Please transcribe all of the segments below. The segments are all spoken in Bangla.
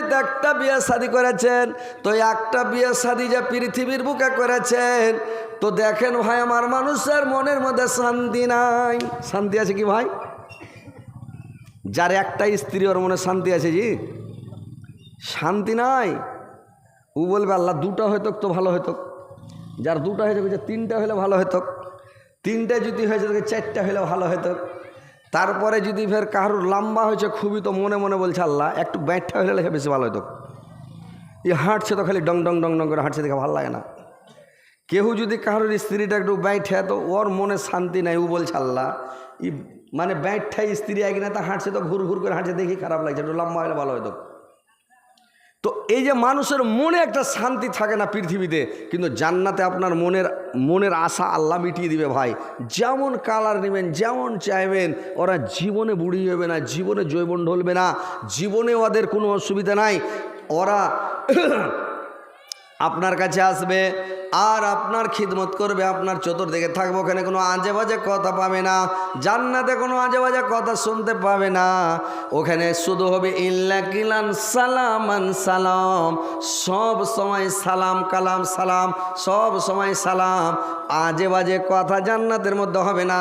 পৃথিবীতে একটা বিয়ে শাদী করেছেন, তো একটা বিয়ে শাদী যে পৃথিবীর বুকে করেছেন, তো দেখেন ভাই আমার মানুষের মনের মধ্যে শান্তি নাই। শান্তি আছে কি ভাই? যার একটা স্ত্রী ওর মনে শান্তি আছে জি? শান্তি নাই। ও বলবে আল্লাহ দুটো হয়তো তো ভালো হতো, যার দুটো হয়েছে বলছে তিনটা হলে ভালো হতো, তিনটা যদি হয়েছে তোকে চারটা হলে ভালো হতো। তারপরে যদি ফের কারোর লম্বা হয়েছে খুবই, তো মনে মনে বলছে আল্লাহ একটু ব্যাঠা হলে লেখা বেশি ভালো হতো। এই হাঁটছে তো খালি ডং ডং ডং ডং করে হাঁটছে, দেখে ভালো লাগে না। কেউ যদি কারোর স্ত্রীটা একটু ব্যাঠে, তো ওর মনে শান্তি নাই। ও বলছে আল্লাহ ই মানে ব্যাঠাই স্ত্রী একদিন তা হাঁটছে তো ঘুর ঘুর করে হাঁটছে, দেখি খারাপ লাগছে, একটু লম্বা হলে ভালো হতো। তো এই যে মানুষের মনে একটা শান্তি থাকে না পৃথিবীতে, কিন্তু জান্নাতে আপনার মনের আশা আল্লাহ মিটিয়ে দিবে ভাই। যেমন কালার নেবেন, যেমন চাইবেন, ওরা জীবনে বুড়ি হবে না, জীবনে জৈবন ঢলবে না, জীবনে ওদের কোনো অসুবিধা নাই। ওরা আপনার কাছে আসবে আর আপনার খিদমত করবে, আপনার চতুর্দিকে থাকবে, ওখানে কোনো আজে বাজে কথা পাবে না। জান্নাতে কোনো আজে বাজে কথা শুনতে পাবে না। ওখানে শুধু হবে ইল্লা কিলান সালামান সালাম, সব সময় সালাম কালাম সালাম, সব সময় সালাম। আজে বাজে কথা জান্নাতের মধ্যে হবে না।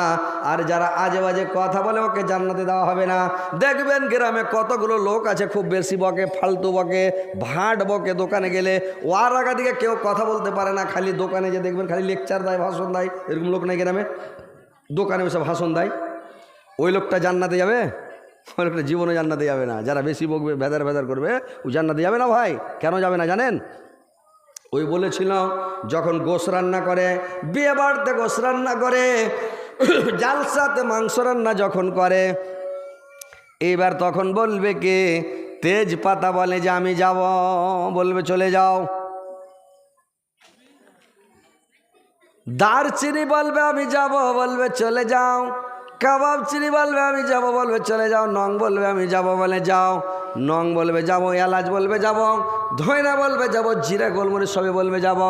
আর যারা আজে বাজে কথা বলে ওকে জান্নাতে দেওয়া হবে না। দেখবেন গ্রামে কতগুলো লোক আছে খুব বেশি বকে, ফালতু বকে, ভাট বকে। দোকানে গেলে ওর আগা দিকে কেউ কথা বলতে পারে না, খালি দোকানে যে দেখবেন খালি লেকচার দেয়, ভাষণ দেয়। এরকম লোক নাই গ্রামে? দোকানে বসে ভাষণ দেয়। ওই লোকটা জান্নাতে যাবে? ওই লোকটা জীবনে জান্নাতে যাবে না। যারা বেশি বকবে, ভেদার ভেদার করবে, ও জান্নাতে যাবে না ভাই। কেন যাবে না জানেন? ওই বলেছিল যখন গোশ রান্না করে, বিয়ে বাড়িতে গোশ রান্না করে, জালসাতে মাংস রান্না যখন করে, এইবার তখন বলবে কে? তেজপাতা বলে যে আমি যাব, বলবে চলে যাও। দারচিনি বলবে আমি যাব, বলবে চলে যাও। কাবাব চিনি বলবে আমি যাব, বলবে চলে যাও। নং বলবে আমি যাব, বলে যাও। নং বলবে যাব, এলাচ বলবে যাব, ধইনা বলবে যাব, জিরা গোলমরিচ সবই বলবে যাব।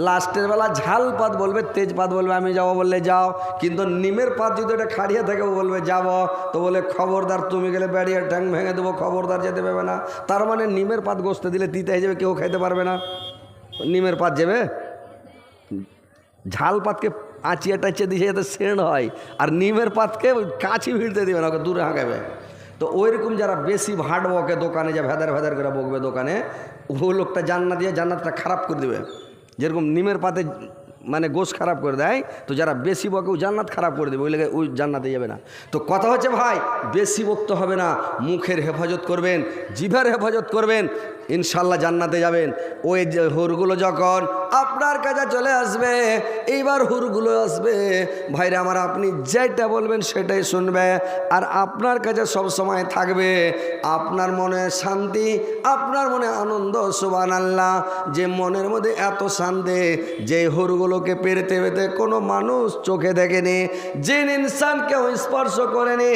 লাস্টের বেলা ঝাল পাত বলবে, তেজপাত বলবে আমি যাব, বললে যাও। কিন্তু নিমের পাত যদি ওটা খাড়িয়ে থাকে ও বলবে যাব, তো বলে খবরদার তুমি গেলে বেড়িয়ে ঠ্যাং ভেঙে দেবো, খবরদার যেতে পারবে না। তার মানে নিমের পাত গোস্ত দিলে তিতে হয়ে যাবে, কেউ খাইতে পারবে না। নিমের পাত যাবে, ঝাল পাতকে আঁচিয়ে টাচিয়ে দিয়ে যাতে সেন্ট হয়, আর নিমের পাতকে কাছি ভিড়তে দেবে না, ওকে দূরে হাঁকাবে। তো ওইরকম যারা বেশি ভাট বকে দোকানে, যা ভেদার ভেদার করে বকবে দোকানে, ওই লোকটা জান্নাত দিয়ে জান্নাতটা খারাপ করে দেবে। যেরকম নিমের পাতে মানে গোশ খারাপ করে দেয়, তো যারা বেশি বকে ও জান্নাত খারাপ করে দেবে, ওই লেগে ওই জান্নাতে যাবে না। তো কথা হচ্ছে ভাই, বেশি বকতে হবে না, মুখের হেফাজত করবেন, জিভার হেফাজত করবেন, ইনশাল্লাহ জান্নাতে যাবেন। ওই যে হুরগুলো যখন আপনার কাছে চলে আসবে, এইবার হুরগুলো আসবে ভাইরা আমার, আপনি যেটা বলবেন সেটাই শুনবে, আর আপনার কাছে সব সময় থাকবে। আপনার মনে শান্তি, আপনার মনে আনন্দ। সুবহানাল্লাহ। যে মনের মধ্যে এত শান্তি, যে হুরগুলোকে পেরতে পেতে কোনো মানুষ চোখে দেখেনি, যে ইনসান কেউ স্পর্শ করেনি,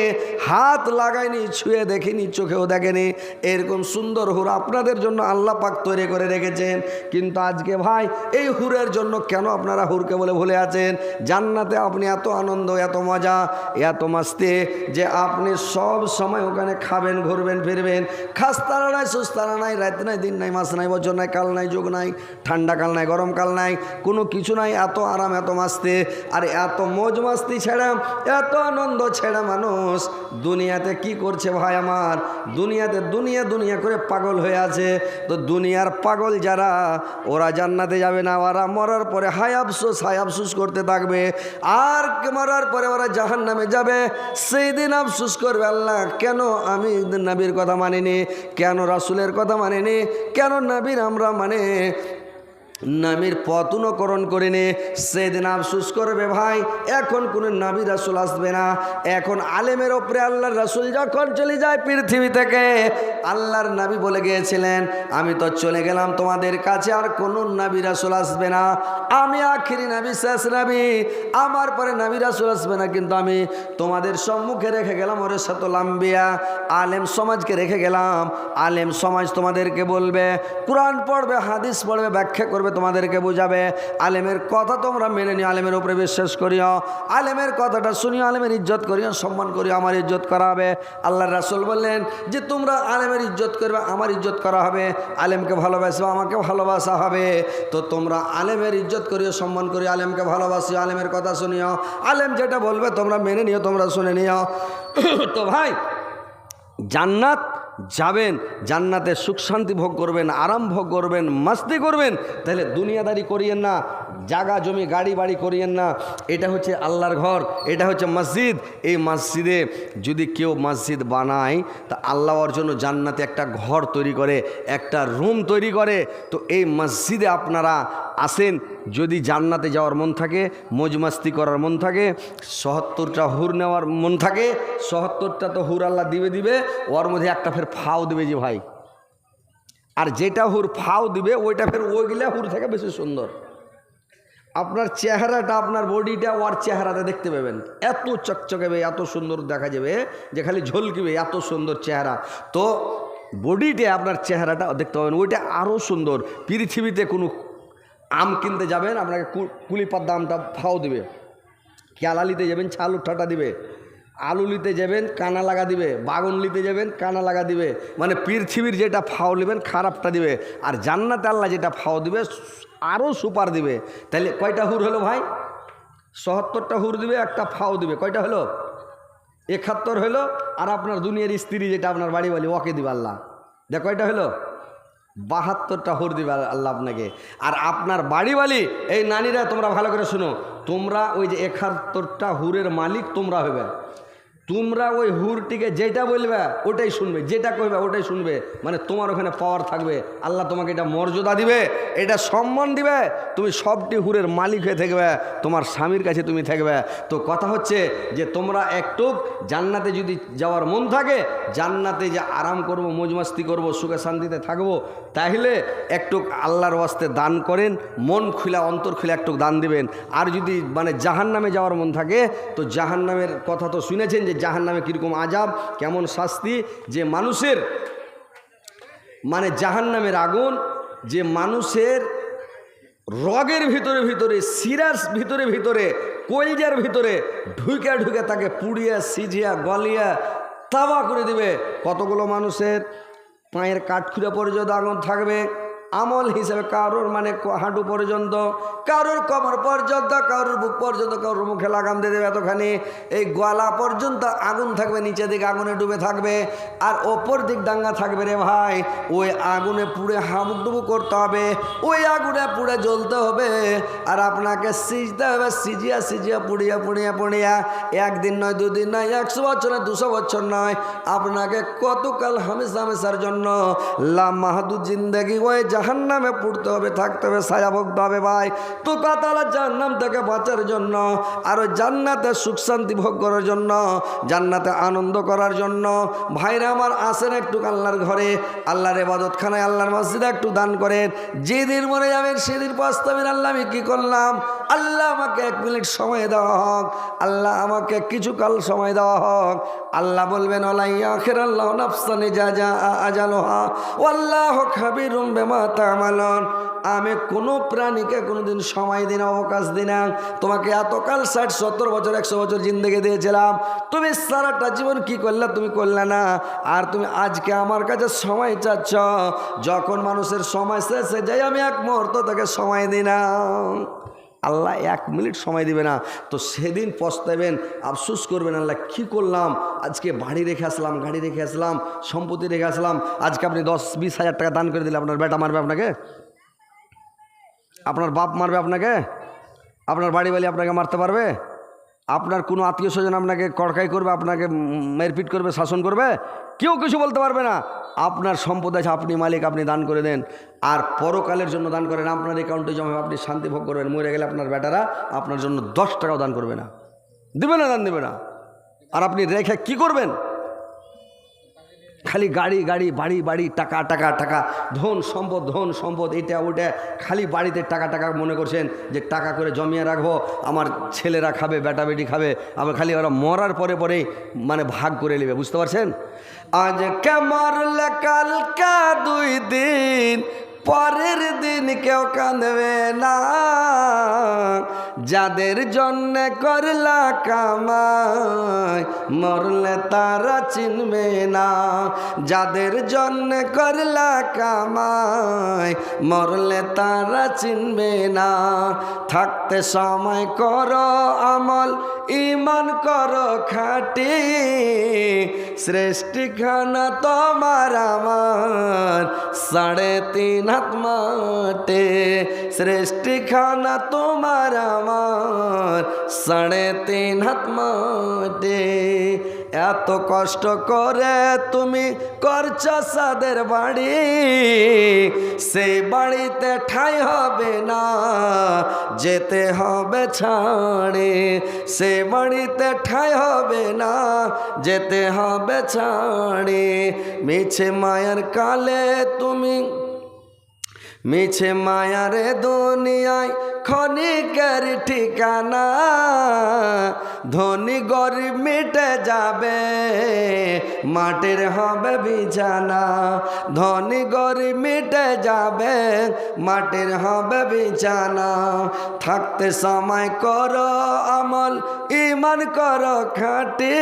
হাত লাগায়নি, ছুঁয়ে দেখেনি, চোখেও দেখেনি, এরকম সুন্দর হুর আপনাদের জন্য আল্লাহ পাক তৈরি করে রেখেছেন। কিন্তু আজকে ভাই এই হুরের জন্য কেন আপনারা হুরকে বলে ভুলে আছেন? জান্নাতে আপনি এত আনন্দ, এত মজা, এত মাস্তি, যে আপনি সব সময় ওখানে খাবেন, ঘুরবেন, ফিরবেন। খাস্তারা নাই, সুস্তারা নাই, রাত নাই, দিন নাই, মাস নাই, বছর নাই, কাল নাই, যুগ নাই, ঠান্ডা কাল নাই, গরম কাল নাই, কোনো কিছু নাই। এত আরাম, এত মাস্তি, আর এত মজ মাস্তি ছেড়ে, এত আনন্দ ছেড়ে মানুষ দুনিয়াতে কি করছে ভাই আমার? দুনিয়াতে দুনিয়া দুনিয়া করে পাগল হয়ে আছে। তো দুনিয়ার পাগল যারা, ওরা জান্নাতে যাবে না, ওরা মরার পরে হায় আফসোস করতে থাকবে। আর মরার পরে ওরা জাহান্নামে যাবে। সেই দিন আফসোস করবে, আল্লাহ কেন আমি নবীর কথা মানিনি, কেন রাসূলের কথা মানিনি, কেন নবীর আমরা মানে নবীর পথ অনুকরণ করে নে। সেদিন আফসোস করবে ভাই। এখন কোনো নবী রাসূল আসবে না। এখন আলেমের ওপরে আল্লাহর রাসূল যখন চলে যায় পৃথিবী থেকে, আল্লাহর নবী বলে গিয়েছিলেন আমি তো চলে গেলাম তোমাদের কাছে, আর কোনো নবী রাসূল আসবে না, আমি আখিরি নবী, শেষ নবী, আমার পরে নবী রাসূল আসবে না। কিন্তু আমি তোমাদের সম্মুখে রেখে গেলাম ওরাসাতুল আম্বিয়া, আলেম সমাজকে রেখে গেলাম। আলেম সমাজ তোমাদেরকে বলবে, কোরআন পড়বে, হাদিস পড়বে, ব্যাখ্যা করবে, করবে, তোমাদেরকে বোঝাবে। আলেমের কথা তোমরা মেনে নিও, আলেমের উপরে বিশ্বাস করিও, আলেমের কথাটা শুনিও, আলেমের ইজ্জত করিও, সম্মান করিও, আমার ইজ্জত করা হবে। আল্লাহর রাসূল বললেন যে তোমরা আলেমের ইজ্জত করবে, আমার ইজ্জত করা হবে। আলেমকে ভালোবাসবে, আমাকে ভালোবাসা হবে। তো তোমরা আলেমের ইজ্জত করিও, সম্মান করিও, আলেমকে ভালোবাসিও, আলেমের কথা শুনিও, আলেম যেটা বলবে তোমরা মেনে নিও, তোমরা শুনে নিও। তো ভাই, জান্নাত যাবেন, জান্নাতে সুখ শান্তি ভোগ করবেন, আরাম ভোগ করবেন, মাস্তি করবেন। তাহলে দুনিয়াদারি করিয়েন না, জাগা জমি গাড়ি বাড়ি করিয়েন না। এটা হচ্ছে আল্লাহর ঘর, এটা হচ্ছে মসজিদ। এই মসজিদে যদি কেউ মসজিদ বানায় তা আল্লাহ ওর জন্য জান্নাতে একটা ঘর তৈরি করে, একটা রুম তৈরি করে। তো এই মসজিদে আপনারা আসেন, যদি জান্নাতে যাওয়ার মন থাকে, মौज মাস্তি করার মন থাকে, ৭৭টা হুর নেওয়ার মন থাকে, ৭৭টা তো হুর আল্লাহ দিবে, ওর মধ্যে একটা ফের ফাও দিবে যে ভাই। আর যেটা হুর ফাও দিবে ওইটা ফের ওইগুলা হুর থেকে বেশি সুন্দর। আপনার চেহারাটা, আপনার বডিটা ওর চেহারাটা দেখতে পাবেন, এত চকচকাবে, এত সুন্দর দেখা যাবে যে খালি ঝলকিবে, এত সুন্দর চেহারা। তো বডিটা আপনার চেহারাটা দেখতে পাবেন, ওইটা আরও সুন্দর। পৃথিবীতে কোনো আম কিনতে যাবেন, আপনাকে কুলিপার দামটা ফাও দিবে, কেলা নিতে যাবেন ছাল উঠাটা দিবে, আলু নিতে যাবেন কানা লাগা দিবে, বাগুন নিতে যাবেন কানা লাগা দিবে। মানে পৃথিবীর যেটা ফাও নেবেন খারাপটা দিবে, আর জান্নাতে আল্লাহ যেটা ফাও দিবে আরও সুপার দিবে। তাহলে কয়টা হুর হলো ভাই? ৭৭টা হুর দিবে, একটা ফাও দিবে, কয়টা হলো? ৭১ হলো। আর আপনার দুনিয়ার স্ত্রী যেটা আপনার বাড়ি বাড়ি ওকে দিবে আল্লাহ, দেখ কয়টা হলো? ৭২টা হুর দিবে আল্লাহ আপনাকে। আর আপনার বাড়ি বাড়ি, এই নারীরা তোমরা ভালো করে শুনো, তোমরা ওই যে ৭১টা হুরের মালিক তোমরা হবে। তোমরা ওই হুরটিকে যেটা বলবে ওটাই শুনবে, যেটা কইবে ওটাই শুনবে। মানে তোমার ওখানে পাওয়ার থাকবে, আল্লাহ তোমাকে এটা মর্যাদা দিবে, এটা সম্মান দিবে, তুমি সবটি হুরের মালিক হয়ে থাকবে, তোমার স্বামীর কাছে তুমি থাকবে। তো কথা হচ্ছে যে তোমরা একটু জান্নাতে যদি যাওয়ার মন থাকে, জান্নাতে যে আরাম করব, মौज মাস্তি করব, সুখে শান্তিতে থাকবো, তাহলে একটু আল্লাহর ওয়াস্তে দান করেন, মন খুলা অন্তর খুলে একটু দান দিবেন। আর যদি মানে জাহান্নামে যাওয়ার মন থাকে, তো জাহান্নামের কথা তো শুনেছেন যে জাহান্নামে কীরকম আযাব, কেমন শাস্তি, যে মানুষের মানে জাহান্নামের আগুন যে মানুষের রগের ভিতরে ভিতরে, শিরার ভিতরে ভিতরে, কলজার ভিতরে ঢুকে ঢুকে তাকে পুড়িয়া সিঝিয়া গলিয়া তাওয়া করে দিবে। কতগুলো মানুষের পায়ের কাঠখুড়া পর্যন্ত আগুন থাকবে, আমল হিসাবে কারোর মানে হাঁটু পর্যন্ত, কারোর কোমর পর্যন্ত, কারোর বুক পর্যন্ত, কারোর মুখে লাগাম দিয়ে দেবে এতখানি, এই গলা পর্যন্ত আগুন থাকবে, নিচে দিকে আগুনে ডুবে থাকবে, আর ওপর দিক ডাঙ্গা থাকবে রে ভাই। ওই আগুনে পুড়ে হাবুক ডুবু করতে হবে, ওই আগুনে পুড়ে জ্বলতে হবে, আর আপনাকে সিজতে হবে, সিজিয়া সিজিয়া পুড়িয়া পুড়িয়া পুড়িয়া, একদিন নয়, দুদিন নয়, 100 বছর নয়, 200 বছর নয়, আপনাকে কতকাল হামেশা হামেশার জন্য লামাহাদুদ জিন্দেগি ওই জাহান্নামে পড়তে হবে, থাকতে হবে, ছায়া ভুগতে হবে ভাই। তো তাআলা জাহান্নাম থেকে বাঁচার জন্য আর ওই জান্নাতে সুখ শান্তি ভোগ করার জন্য, জান্নাতে আনন্দ করার জন্য ভাইরা আমার আসেন একটু আল্লাহর ঘরে, আল্লাহর ইবাদতখানায়, আল্লাহর মসজিদে একটু দান করেন। যেদিন মরে যাবেন সেদিন পস্তাবেন, আল্লাহ আমি কী করলাম, আল্লাহ আমাকে 1 মিনিট সময় দেওয়া হোক, আল্লাহ আমাকে কিছুকাল সময় দেওয়া হোক। আল্লাহ বলবেন ওয়ালাইয়া আখিরাল্লাহু নাফসান ইজা আজালুহা ওয়াল্লাহু খাবীরুম বিমা তা'মালুন। আমি কোনো প্রাণীকে কোনোদিন সময় দিই না, অবকাশ দিই না। তোমাকে এতকাল 60, 70 বছর, 100 বছর জিন্দেগি দিয়েছিলাম, তুমি সারাটা জীবন কি করলে, তুমি করলে না, আর তুমি আজকে আমার কাছে সময় চাচ্ছ। যখন মানুষের সময় শেষ হয়ে যায়, আমি 1 মুহূর্ত তাকে সময় দিই না, আল্লাহ 1 মিনিট সময় দিবে না। তো সেদিন পস্তাবেন, আফসোস করবেন, আল্লাহ কি করলাম, আজকে বাড়ি রেখে আসলাম, গাড়ি রেখে আসলাম, সম্পত্তি রেখে আসলাম, আজকে আপনি 10-20 হাজার টাকা দান করে দিলে আপনার বেটা মারবে আপনাকে, আপনার বাপ মারবে আপনাকে, আপনার বাড়ি বাড়ি আপনাকে মারতে পারবে, আপনার কোনো আত্মীয় স্বজন আপনাকে কড়কাই করবে, আপনাকে মারপিট করবে, শাসন করবে, কেউ কিছু বলতে পারবে না। আপনার সম্পদ আছে, আপনি মালিক, আপনি দান করে দেন, আর পরকালের জন্য দান করেন, আপনার অ্যাকাউন্টে জমা, আপনি শান্তি ভোগ করবেন। মরে গেলে আপনার বেটারা আপনার জন্য 10 টাকাও দান করবে না, দেবে না, দান দেবে না। আর আপনি রেখে কি করবেন? খালি গাড়ি গাড়ি, বাড়ি বাড়ি, টাকা টাকা টাকা, ধন সম্পদ, এটা ওটা, খালি বাড়িতে টাকা টাকা মনে করছেন যে টাকা করে জমিয়ে রাখবো, আমার ছেলেরা খাবে, বেটা বেটি খাবে, আবার খালি ওরা মরার পরে পরেই মানে ভাগ করে নেবে, বুঝতে পারছেন? আজ কে মরলে কালকা 2 দিন পরের দিন কেউ কাঁদবে না, যাদের জন্য করলা কামাই মরলে তারা চিনবে না। যাদের জন্য করলা কামাই মরলে তারা চিনবে না। থাকতে সময় করো আমল, ইমান করো খাটি, সৃষ্টিখানা তোমার আমার 3.5 হাত মাটি। সৃষ্টিখানা তোমার আমার 3.5 হাত মাটি। এত কষ্ট করে তুমি করছো সাদের বাড়ি, সেই বাড়িতে ঠাঁই হবে না, যেতে হবে ছাড়ে। সে বাড়িতে ঠাঁই হবে না, যেতে হবে ছাড়ে। মিছে মায়ার কালে তুমি, মিছে মায়ারে দুনিয়ায় ক্ষণিকের ঠিকানা। ধনী গরিব মিটে যাবে, মাটির হবে বিছানা। ধনী গরিব মিটে যাবে, মাটির হবে বিছানা। থাকতে সময় করো আমল, ইমান করো খাটি,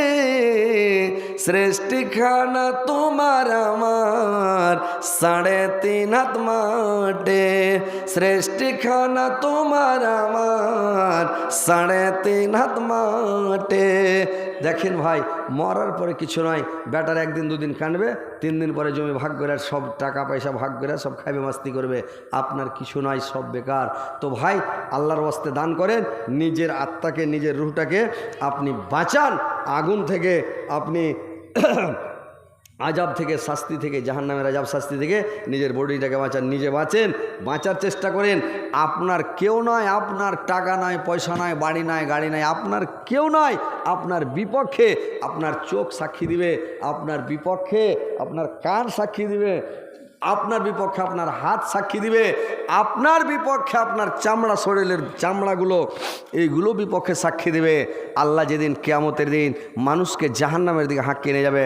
সৃষ্টিখানা তোমার আমার 3.5 হাত মাটি। সৃষ্টিখানা তোমার আমার 3.5 হাত মাটি। দেখেন ভাই, মরার পরে কিছু নয়, বেটার 1 দিন 2 দিন কাঁদবে, 3 দিন পরে জমি ভাগ করে সব টাকা পয়সা ভাগ করে সব খাইবে মাস্তি করবে, আপনার কিছু নয়, সব বেকার। তো ভাই আল্লাহর ওয়াস্তে দান করেন, নিজের আত্মাকে নিজের রুহটাকে আপনি বাঁচান আগুন থেকে, আপনি আজাব থেকে, শাস্তি থেকে, জাহান্নামের আজাব শাস্তি থেকে নিজের বডিটাকে বাঁচান, নিজে বাঁচেন, বাঁচার চেষ্টা করেন। আপনার কেউ নয়, আপনার টাকা নয়, পয়সা নয়, বাড়ি নয়, গাড়ি নয়, আপনার কেউ নয়, আপনার বিপক্ষে আপনার চোখ সাক্ষী দিবে, আপনার বিপক্ষে আপনার কান সাক্ষী দিবে, আপনার বিপক্ষে আপনার হাত সাক্ষী দিবে, আপনার বিপক্ষে আপনার চামড়া, শরীরের চামড়াগুলো, এইগুলো বিপক্ষে সাক্ষী দিবে। আল্লাহ যেদিন কিয়ামতের দিন মানুষকে জাহান্নামের দিকে হাঁকিয়ে নিয়ে যাবে,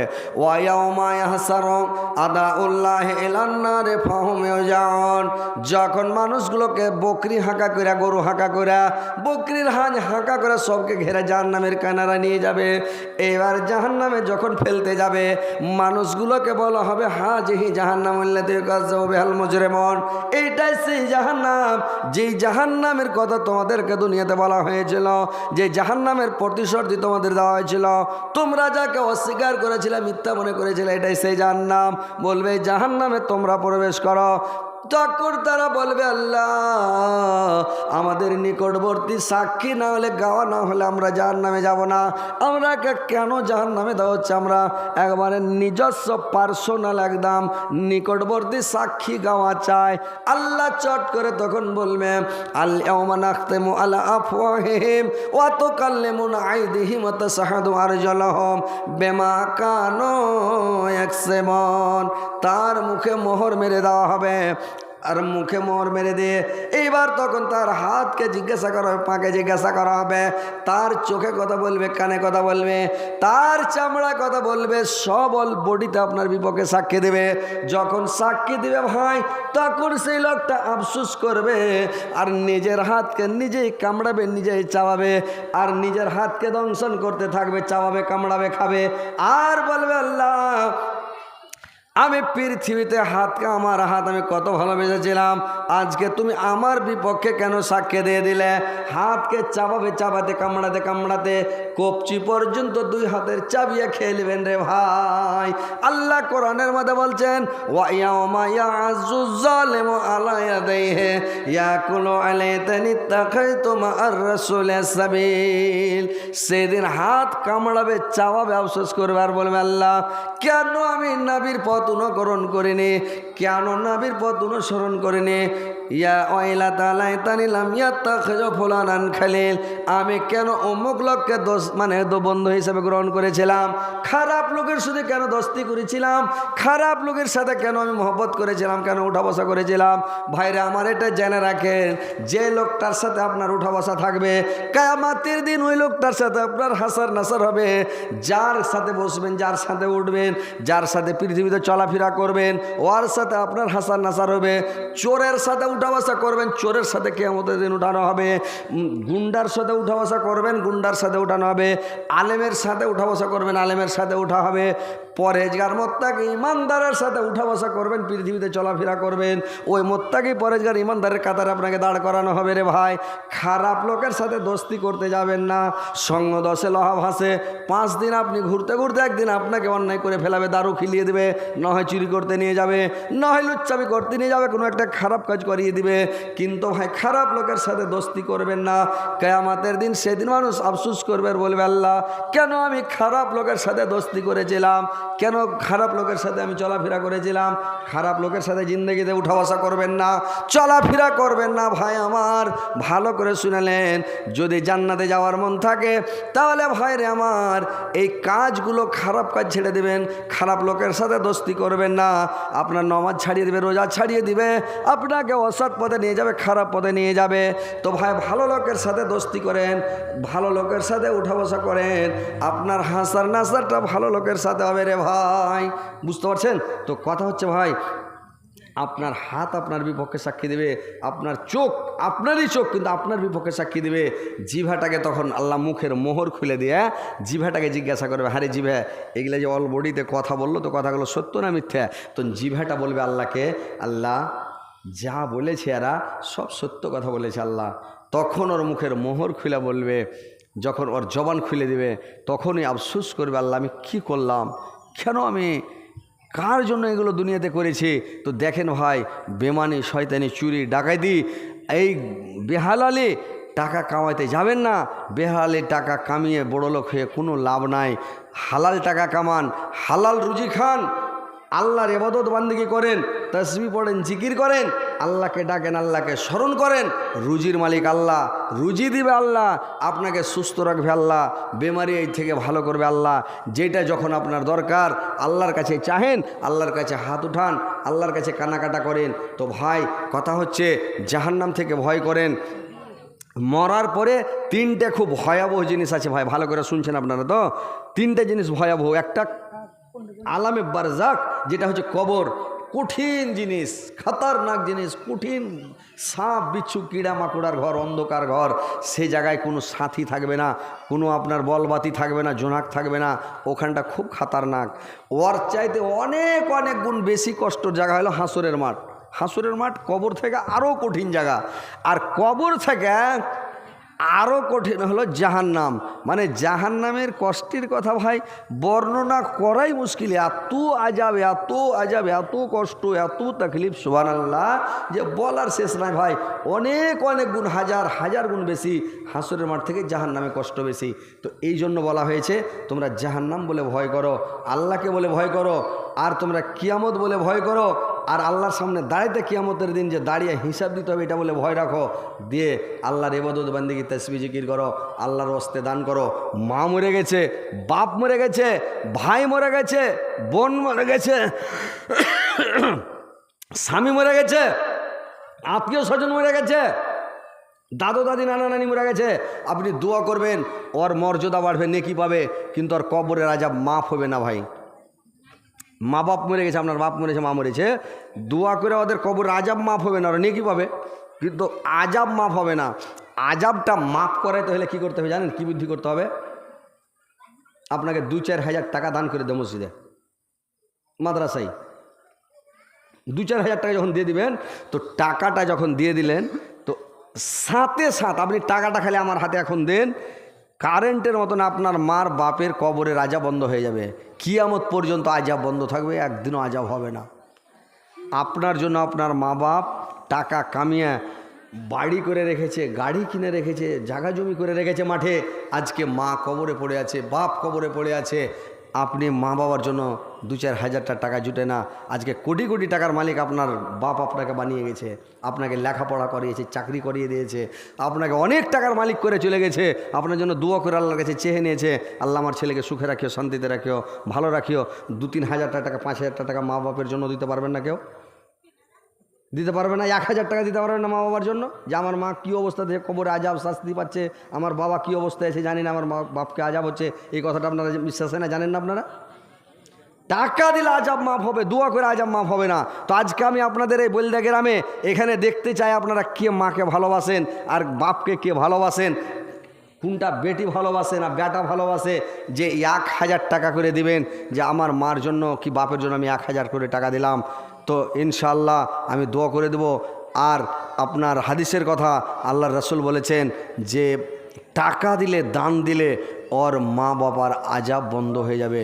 যখন মানুষগুলোকে বকরি হাঁকা করে, গরু হাঁকা করে, বকরির হাঁজ হাঁকা করে সবকে ঘেরে জাহান্নামের কানারা নিয়ে যাবে। এবার জাহান্নামে যখন ফেলতে যাবে, মানুষগুলোকে বলা হবে হাজিহি জাহান্নাম, এইটাই সেই জাহান্নাম, যেই জাহান্নামের কথা তোমাদেরকে দুনিয়াতে বলা হয়েছিল, যে জাহান্নামের প্রতিশ্রুতি তোমাদের দেওয়া হয়েছিল, তোমরা যাকে অস্বীকার করেছিলে, মিথ্যা মনে করেছিলে, এটাই সেই জাহান্নাম। বলবে জাহান্নামে তোমরা প্রবেশ করো। তখন তারা বলবে আল্লাহ আমাদের নিকটবর্তী সাক্ষী না হলে, গাওয়া না হলে আমরা জাহান্নামে যাব না। আমরা কেন জাহান্নামে দেওয়া হচ্ছে? আমরা একবারে নিজস্ব পার্সোনাল একদম নিকটবর্তী সাক্ষী গাওয়া চাই। আল্লাহ চট করে তখন বলবে আল-ইয়াওমা নাখতিমু আলা আফওয়াহিহিম ওয়া তুকাল্লিমুনা আইদিহিম ওয়া তাশহাদু আরজুলুহুম বিমা কানু ইয়াকসিবুন। তার মুখে মোহর মেরে দেওয়া হবে, আর মুখে মোহর মেরে দিয়ে এইবার তখন তার হাতকে জিজ্ঞাসা করা হবে, পাকে জিজ্ঞাসা করা হবে, তার চোখে কথা বলবে, কানে কথা বলবে, তার চামড়া কথা বলবে, সব বডিতে আপনার বিপক্ষে সাক্ষী দেবে। যখন সাক্ষী দিবে ভাই, তখন সেই লোকটা আফসোস করবে, আর নিজের হাতকে নিজেই কামড়াবে, নিজেই চাবাবে, আর নিজের হাতকে দংশন করতে থাকবে, চাবাবে, কামড়াবে, খাবে, আর বলবে আল্লাহ আমি পৃথিবীতে হাতকে, আমার হাত আমি কত ভালোবেসেছিলাম, আজকে তুমি আমার বিপক্ষে কেন সাক্ষ্য দিয়ে দিলে? হাতকে চাবাবে, চাবাতে, কামড়াতে কামড়াতে কবচি পর্যন্ত 2 হাতের চাবিয়ে খেয়ে নেবেন রে ভাই। আল্লাহ কোরআনের মধ্যে বলছেন ওয়া ইয়াউমা ইয়াযুজ জালিমু আলা ইয়াদাইহি ইয়াকুলু আলাইতানি তাখাইতুম আর রাসূলের সাবিল। সেদিন হাত কামড়াবে, চাবাবে, আফসোস করবে, আর বলবে আল্লাহ কেন আমি নবীর পথ অনুকরণ করিনি, কেন নবীর পথ অনুসরণ করিনি। ইয়া ওয়াইলাতা লাইতানি লাম ইয়াত্তাখিযু ফুলানান খালিল, আমি কেন অমুক লোককে বন্ধু হিসেবে গ্রহণ করেছিলাম, খারাপ লোকের সাথে কেন দোস্তি করেছিলাম, খারাপ লোকের সাথে কেন আমি মহব্বত করেছিলাম, কেন উঠা বসা করেছিলাম। ভাইরা আমার এটা জেনে রাখেন, যে লোকটার সাথে আপনার উঠা বসা থাকবে, কিয়ামতের দিন ওই লোকটার সাথে আপনার হাসার নাসার হবে। যার সাথে বসবেন, যার সাথে উঠবেন, যার সাথে পৃথিবীতে চলাফেরা করবেন, ওর সাথে সাথে আপনার হাসার নাসার হবে, চোরের সাথে উঠা বসা করবেন, চোরের সাথে কিয়ামতের দিন উঠানো হবে, গুন্ডার সাথে উঠা বসা করবেন, গুন্ডার সাথে উঠানো হবে, আলেমের সাথে উঠা বসা করবেন, আলেমের সাথে উঠা হবে, পরেজগার মোত্তাকি ইমানদারের সাথে উঠা বসা করবেন, পৃথিবীতে চলাফেরা করবেন, ওই মোত্তাকি পরেজগার ইমানদারের কাতারে আপনাকে দাঁড় করানো হবে রে ভাই। খারাপ লোকের সাথে দোস্তি করতে যাবেন না, সঙ্গ দশে লোহা ভাসে। 5 দিন আপনি ঘুরতে ঘুরতে একদিন আপনাকে অন্যায় করে ফেলাবে, দারু খিলিয়ে দেবে, নয় চুরি করতে নিয়ে যাবে, নয় লুচ্চামি করতে নিয়ে যাবে, কোনো একটা খারাপ কাজ করিয়ে দিবে। কিন্তু ভাই খারাপ লোকের সাথে দোস্তি করবেন না। কিয়ামতের দিন সেদিন মানুষ আফসোস করবে আর বলবে, আল্লাহ কেন আমি খারাপ লোকের সাথে দোস্তি করেছিলাম, কেন খারাপ লোকের সাথে আমি চলাফেরা করেছিলাম। খারাপ লোকের সাথে জিন্দগিতে উঠা বসা করবেন না, চলাফেরা করবেন না। ভাই আমার ভালো করে শুনেলেন, যদি জান্নাতে যাওয়ার মন থাকে তাহলে ভাই রে আমার এই কাজগুলো, খারাপ কাজ ছেড়ে দেবেন, খারাপ লোকের সাথে দোস্তি করবেন না। আপনার নামাজ ছাড়িয়ে দিবে, রোজা ছাড়িয়ে দিবে, আপনাকে অসৎ পথে নিয়ে যাবে, খারাপ পথে নিয়ে যাবে। তো ভাই ভালো লোকের সাথে দোস্তি করেন, ভালো লোকের সাথে উঠা বসা করেন, আপনার হাসার নাসারটা ভালো লোকের সাথে হবে রে ভাই। বুঝতে পারছেন তো? কথা হচ্ছে ভাই, আপনার হাত আপনার বিপক্ষে সাক্ষী দেবে, আপনার চোখ আপনারই চোখ কিন্তু আপনার বিপক্ষে সাক্ষী দেবে। জিভাটাকে তখন আল্লাহ মুখের মোহর খুলে দিয়ে জিভাটাকে জিজ্ঞাসা করবে, হারে জিভা এগুলো যে অল বডিতে কথা বললো, তো কথাগুলো সত্য না মিথ্যা? তো জিভাটা বলবে আল্লাহকে, আল্লাহ যা বলেছে এরা সব সত্য কথা বলেছে আল্লাহ। তখন ওর মুখের মোহর খুলে বলবে, যখন ওর জবান খুলে দিবে তখনই আফসোস করবে, আল্লাহ আমি কি করলাম, কেন আমি কার জন্য এগুলো দুনিয়াতে করেছি। তো দেখেন ভাই, বেমানি শয়তানি চুরি ডাকাইতি এই বেহালালে টাকা কামাইতে যাবেন না। বেহালালে টাকা কামিয়ে বড়লোক হয়ে কোনো লাভ নাই। হালাল টাকা কামান, হালাল রুজি খান, আল্লাহর ইবাদত বান্দিগি করেন, তাসবিহ পড়েন, জিকির করেন, আল্লাহকে ডাকেন, আল্লাহকে স্মরণ করেন। রুজির মালিক আল্লাহ, রুজি দিবে আল্লাহ, আপনাকে সুস্থ রাখবে আল্লাহ, বেমারি এই থেকে ভালো করবে আল্লাহ। যেটা যখন আপনার দরকার আল্লাহর কাছে চাহেন, আল্লাহর কাছে হাত উঠান, আল্লাহর কাছে কানাকাটা করেন। তো ভাই কথা হচ্ছে, জাহান্নাম থেকে ভয় করেন। মরার পরে 3টে খুব ভয়াবহ জিনিস আছে ভাই, ভালো করে শুনছেন আপনারা তো? 3টে জিনিস ভয়াবহ। একটা আলামে বারজাক, যেটা হচ্ছে কবর, কঠিন জিনিস, খতরনাক জিনিস, কঠিন। সাপ বিচ্ছু কীড়া মাকুড়ার ঘর, অন্ধকার ঘর, সে জায়গায় কোনো সাথী থাকবে না, কোনো আপনার বলবাতি থাকবে না, জোনাক থাকবে না, ওখানটা খুব খতরনাক। ওর চাইতে অনেক অনেক গুণ বেশি কষ্টর জায়গা হলো হাসরের মাঠ। হাসরের মাঠ কবর থেকে আরও কঠিন জায়গা। আর কবর থেকে আরও কঠিন হলো জাহান্নাম। মানে জাহান্নামের কষ্টের কথা ভাই বর্ণনা করাই মুশকিল। এত আজাব, এত আজাব, এত কষ্ট, এত তকলিফ, সুবহানাল্লাহ, যে বলার শেষ নাই ভাই। অনেক অনেক গুণ, হাজার হাজার গুণ বেশি হাসরের মাঠ থেকে জাহান্নামে কষ্ট বেশি। তো এই জন্য বলা হয়েছে, তোমরা জাহান্নাম বলে ভয় করো, আল্লাহকে বলে ভয় করো, আর তোমরা কিয়ামত বলে ভয় করো, আর আল্লাহর সামনে দাঁড়াইতে কিয়ামতের দিন যে দাঁড়িয়ে হিসাব দিতে হবে এটা বলে ভয় রাখো। দিয়ে আল্লাহর ইবাদত বান্দিগি তাসবিহ জিকির করো, আল্লাহর ওয়াস্তে দান করো। মা মরে গেছে, বাপ মরে গেছে, ভাই মরে গেছে, বোন মরে গেছে, স্বামী মরে গেছে, আত্মীয় স্বজন মরে গেছে, দাদু দাদি নানা নানি মরে গেছে, আপনি দোয়া করবেন, ওর মর্যাদা বাড়বে, নেকি পাবে, কিন্তু ওর কবরের আযাব মাফ হবে না ভাই। মা বাপ মরে গেছে, আপনার বাপ মরেছে, মা মরেছে, দোয়া করে ওদের কবর আযাব মাফ হবে না, ওরা নেকি পাবে, কিন্তু আযাব মাফ হবে না। আযাবটা মাফ করাইতে হলে কী করতে হবে জানেন? কী বুদ্ধি করতে হবে? আপনাকে 2-4 হাজার টাকা দান করে দেয় মসজিদে, মাদ্রাসায় 2-4 হাজার টাকা যখন দিয়ে দিবেন, তো টাকাটা যখন দিয়ে দিলেন, তো সাথে সাথ আপনি টাকাটা খালি আমার হাতে এখন দেন, কারেন্টের মতন আপনার মার বাপের কবরের আযাব বন্ধ হয়ে যাবে। কিয়ামত পর্যন্ত আযাব বন্ধ থাকবে, একদিনও আযাব হবে না। আপনার জন্য আপনার মা বাপ টাকা কামিয়ে বাড়ি করে রেখেছে, গাড়ি কিনে রেখেছে, জায়গা জমি করে রেখেছে মাঠে, আজকে মা কবরে পড়ে আছে, বাপ কবরে পড়ে আছে। আপনি মা বাবার জন্য 2-4 হাজার টাকা জুটে না, আজকে কোটি কোটি টাকার মালিক আপনার বাপ আপনাকে বানিয়ে গেছে, আপনাকে লেখাপড়া করিয়েছে, চাকরি করিয়ে দিয়েছে, আপনাকে অনেক টাকার মালিক করে চলে গেছে। আপনার জন্য দোয়া করে আল্লাহর কাছে চেয়ে নিয়েছে, আল্লাহ আমার ছেলেকে সুখে রাখিও, শান্তিতে রাখিও, ভালো রাখিও। 2-3 হাজার টাকা, 5 হাজার টাকা মা বাপের জন্য দিতে পারবেন না? কেউ দিতে পারবে না? 1 হাজার টাকা দিতে পারবেন না মা বাবার জন্য? যে আমার মা কী অবস্থাতে কবরে আযাব শাস্তি পাচ্ছে, আমার বাবা কী অবস্থায় আছে জানি না, আমার বাপকে আযাব হচ্ছে, এই কথাটা আপনারা বিশ্বাস হয় না, জানেন না আপনারা? টাকা দিলে আজাব মাফ হবে, দোয়া করে আজাব মাফ হবে না। তো আজকে আমি আপনাদের এই বলদা গ্রামে এখানে দেখতে চাই আপনারা কে মাকে ভালোবাসেন আর বাপকে কে ভালোবাসেন, কোনটা বেটি ভালোবাসে না বেটা ভালোবাসে, যে 1000 টাকা করে দিবেন, যে আমার মার জন্য কি বাপের জন্য আমি 1000 করে টাকা দিলাম। তো ইনশাআল্লাহ আমি দোয়া করে দেব। আর আপনার হাদিসের কথা, আল্লাহর রাসূল বলেছেন যে টাকা দিলে, দান দিলে ওর মা বাবার আজাব বন্ধ হয়ে যাবে।